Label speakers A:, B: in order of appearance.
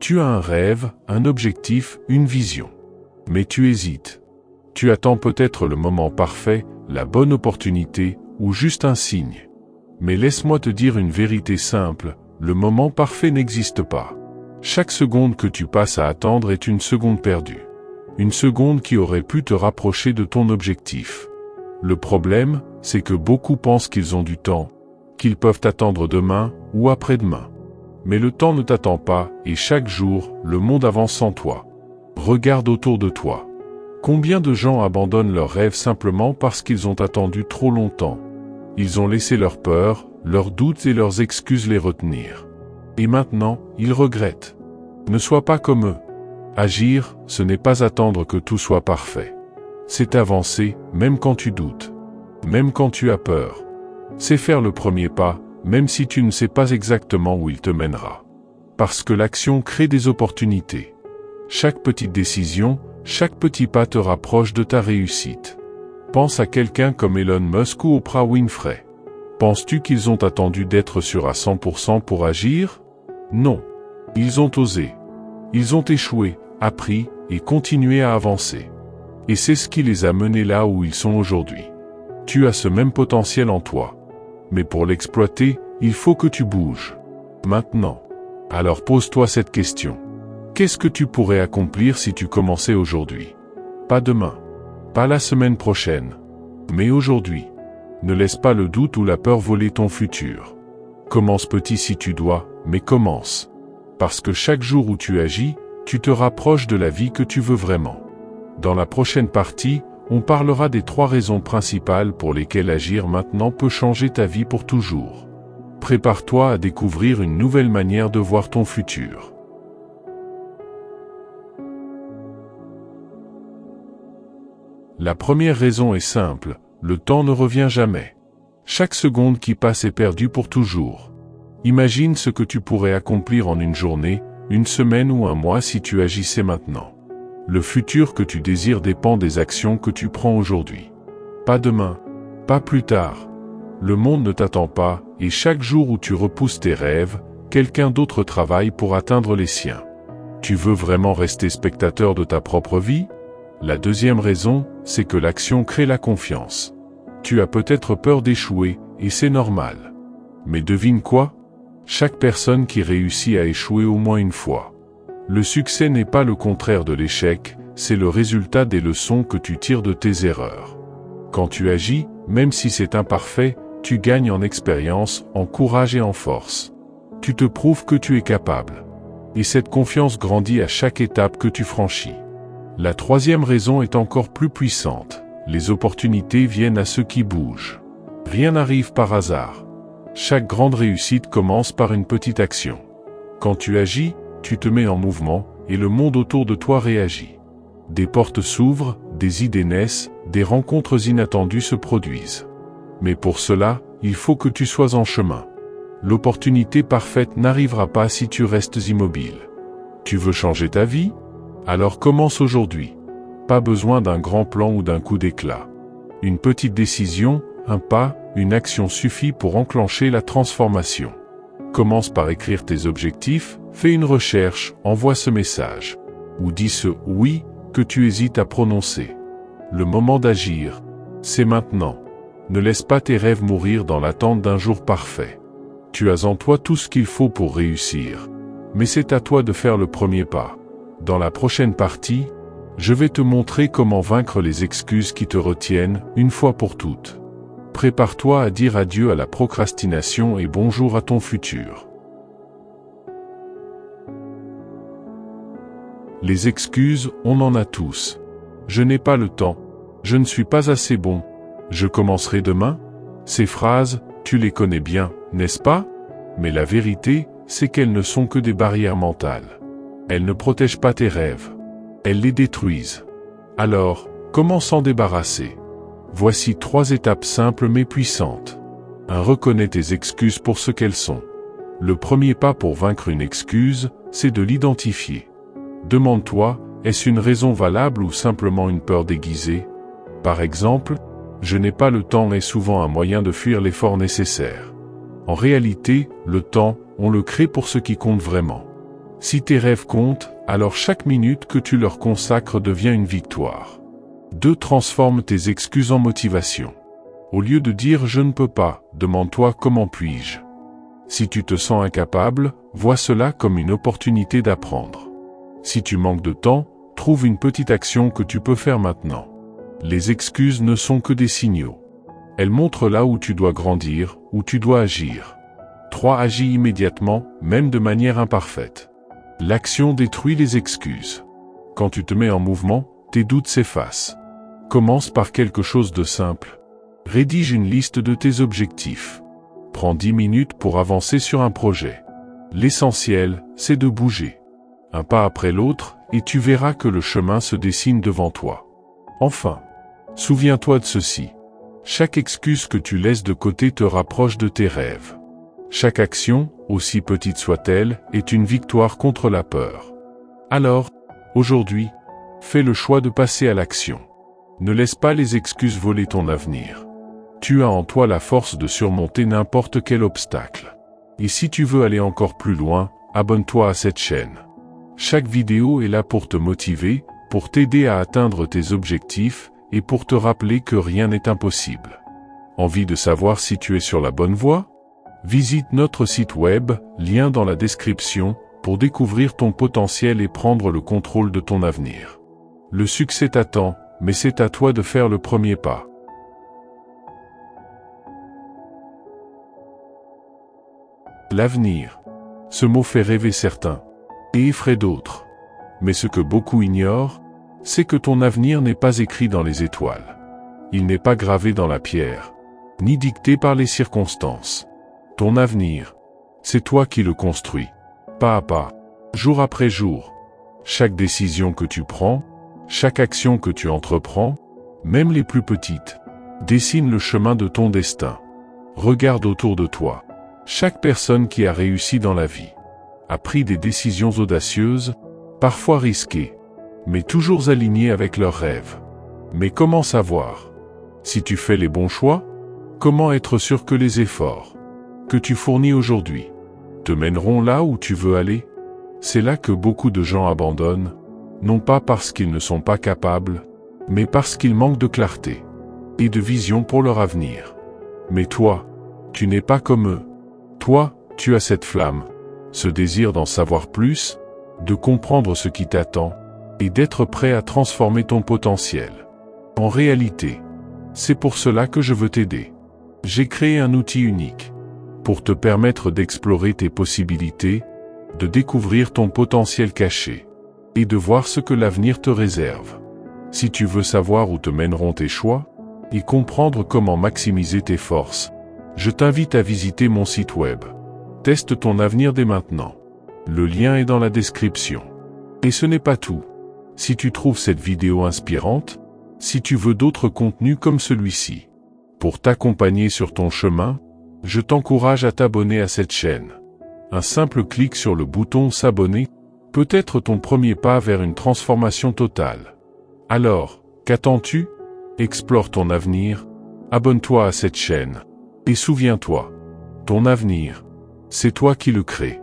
A: Tu as un rêve, un objectif, une vision. Mais tu hésites. Tu attends peut-être le moment parfait, la bonne opportunité, ou juste un signe. Mais laisse-moi te dire une vérité simple, le moment parfait n'existe pas. Chaque seconde que tu passes à attendre est une seconde perdue. Une seconde qui aurait pu te rapprocher de ton objectif. Le problème, c'est que beaucoup pensent qu'ils ont du temps, qu'ils peuvent attendre demain ou après-demain. Mais le temps ne t'attend pas, et chaque jour, le monde avance sans toi. Regarde autour de toi. Combien de gens abandonnent leurs rêves simplement parce qu'ils ont attendu trop longtemps? Ils ont laissé leurs peurs, leurs doutes et leurs excuses les retenir. Et maintenant, ils regrettent. Ne sois pas comme eux. Agir, ce n'est pas attendre que tout soit parfait. C'est avancer, même quand tu doutes. Même quand tu as peur. C'est faire le premier pas, même si tu ne sais pas exactement où il te mènera. Parce que l'action crée des opportunités. Chaque petite décision, chaque petit pas te rapproche de ta réussite. Pense à quelqu'un comme Elon Musk ou Oprah Winfrey. Penses-tu qu'ils ont attendu d'être sûrs à 100% pour agir? Non. Ils ont osé. Ils ont échoué, appris, et continué à avancer. Et c'est ce qui les a menés là où ils sont aujourd'hui. Tu as ce même potentiel en toi. Mais pour l'exploiter, il faut que tu bouges. Maintenant. Alors pose-toi cette question. Qu'est-ce que tu pourrais accomplir si tu commençais aujourd'hui? Pas demain. Pas la semaine prochaine. Mais aujourd'hui. Ne laisse pas le doute ou la peur voler ton futur. Commence petit si tu dois, mais commence. Parce que chaque jour où tu agis, tu te rapproches de la vie que tu veux vraiment. Dans la prochaine partie, on parlera des 3 raisons principales pour lesquelles agir maintenant peut changer ta vie pour toujours. Prépare-toi à découvrir une nouvelle manière de voir ton futur. La première raison est simple, le temps ne revient jamais. Chaque seconde qui passe est perdue pour toujours. Imagine ce que tu pourrais accomplir en une journée, une semaine ou un mois si tu agissais maintenant. Le futur que tu désires dépend des actions que tu prends aujourd'hui. Pas demain, pas plus tard. Le monde ne t'attend pas, et chaque jour où tu repousses tes rêves, quelqu'un d'autre travaille pour atteindre les siens. Tu veux vraiment rester spectateur de ta propre vie? La deuxième raison, c'est que l'action crée la confiance. Tu as peut-être peur d'échouer, et c'est normal. Mais devine quoi? Chaque personne qui réussit a échoué au moins une fois. Le succès n'est pas le contraire de l'échec, c'est le résultat des leçons que tu tires de tes erreurs. Quand tu agis, même si c'est imparfait, tu gagnes en expérience, en courage et en force. Tu te prouves que tu es capable. Et cette confiance grandit à chaque étape que tu franchis. La troisième raison est encore plus puissante. Les opportunités viennent à ceux qui bougent. Rien n'arrive par hasard. Chaque grande réussite commence par une petite action. Quand tu agis, tu te mets en mouvement, et le monde autour de toi réagit. Des portes s'ouvrent, des idées naissent, des rencontres inattendues se produisent. Mais pour cela, il faut que tu sois en chemin. L'opportunité parfaite n'arrivera pas si tu restes immobile. Tu veux changer ta vie? Alors commence aujourd'hui. Pas besoin d'un grand plan ou d'un coup d'éclat. Une petite décision, un pas, une action suffit pour enclencher la transformation. Commence par écrire tes objectifs, fais une recherche, envoie ce message. Ou dis ce « oui » que tu hésites à prononcer. Le moment d'agir, c'est maintenant. Ne laisse pas tes rêves mourir dans l'attente d'un jour parfait. Tu as en toi tout ce qu'il faut pour réussir. Mais c'est à toi de faire le premier pas. Dans la prochaine partie, je vais te montrer comment vaincre les excuses qui te retiennent, une fois pour toutes. Prépare-toi à dire adieu à la procrastination et bonjour à ton futur. Les excuses, on en a tous. Je n'ai pas le temps. Je ne suis pas assez bon. Je commencerai demain. Ces phrases, tu les connais bien, n'est-ce pas? Mais la vérité, c'est qu'elles ne sont que des barrières mentales. Elles ne protègent pas tes rêves. Elles les détruisent. Alors, comment s'en débarrasser? Voici 3 étapes simples mais puissantes. 1. Reconnais tes excuses pour ce qu'elles sont. Le premier pas pour vaincre une excuse, c'est de l'identifier. Demande-toi, est-ce une raison valable ou simplement une peur déguisée? Par exemple, je n'ai pas le temps est souvent un moyen de fuir l'effort nécessaire. En réalité, le temps, on le crée pour ce qui compte vraiment. Si tes rêves comptent, alors chaque minute que tu leur consacres devient une victoire. 2. Transforme tes excuses en motivation. Au lieu de dire « je ne peux pas », demande-toi « comment puis-je ». Si tu te sens incapable, vois cela comme une opportunité d'apprendre. Si tu manques de temps, trouve une petite action que tu peux faire maintenant. Les excuses ne sont que des signaux. Elles montrent là où tu dois grandir, où tu dois agir. 3. Agis immédiatement, même de manière imparfaite. L'action détruit les excuses. Quand tu te mets en mouvement, tes doutes s'effacent. Commence par quelque chose de simple. Rédige une liste de tes objectifs. Prends 10 minutes pour avancer sur un projet. L'essentiel, c'est de bouger. Un pas après l'autre, et tu verras que le chemin se dessine devant toi. Enfin, souviens-toi de ceci. Chaque excuse que tu laisses de côté te rapproche de tes rêves. Chaque action, aussi petite soit-elle, est une victoire contre la peur. Alors, aujourd'hui, fais le choix de passer à l'action. Ne laisse pas les excuses voler ton avenir. Tu as en toi la force de surmonter n'importe quel obstacle. Et si tu veux aller encore plus loin, abonne-toi à cette chaîne. Chaque vidéo est là pour te motiver, pour t'aider à atteindre tes objectifs, et pour te rappeler que rien n'est impossible. Envie de savoir si tu es sur la bonne voie? Visite notre site web, lien dans la description, pour découvrir ton potentiel et prendre le contrôle de ton avenir. Le succès t'attend, mais c'est à toi de faire le premier pas. L'avenir. Ce mot fait rêver certains, et effraie d'autres. Mais ce que beaucoup ignorent, c'est que ton avenir n'est pas écrit dans les étoiles. Il n'est pas gravé dans la pierre, ni dicté par les circonstances. Ton avenir, c'est toi qui le construis, pas à pas, jour après jour. Chaque décision que tu prends, chaque action que tu entreprends, même les plus petites, dessine le chemin de ton destin. Regarde autour de toi. Chaque personne qui a réussi dans la vie a pris des décisions audacieuses, parfois risquées, mais toujours alignées avec leurs rêves. Mais comment savoir si tu fais les bons choix? Comment être sûr que les efforts que tu fournis aujourd'hui te mèneront là où tu veux aller? C'est là que beaucoup de gens abandonnent, non pas parce qu'ils ne sont pas capables, mais parce qu'ils manquent de clarté et de vision pour leur avenir. Mais toi, tu n'es pas comme eux. Toi, tu as cette flamme, ce désir d'en savoir plus, de comprendre ce qui t'attend, et d'être prêt à transformer ton potentiel. En réalité, c'est pour cela que je veux t'aider. J'ai créé un outil unique, pour te permettre d'explorer tes possibilités, de découvrir ton potentiel caché, et de voir ce que l'avenir te réserve. Si tu veux savoir où te mèneront tes choix, et comprendre comment maximiser tes forces, je t'invite à visiter mon site web. Teste ton avenir dès maintenant. Le lien est dans la description. Et ce n'est pas tout. Si tu trouves cette vidéo inspirante, si tu veux d'autres contenus comme celui-ci, pour t'accompagner sur ton chemin, je t'encourage à t'abonner à cette chaîne. Un simple clic sur le bouton s'abonner peut être ton premier pas vers une transformation totale. Alors, qu'attends-tu? Explore ton avenir, abonne-toi à cette chaîne. Et souviens-toi, ton avenir, c'est toi qui le crée.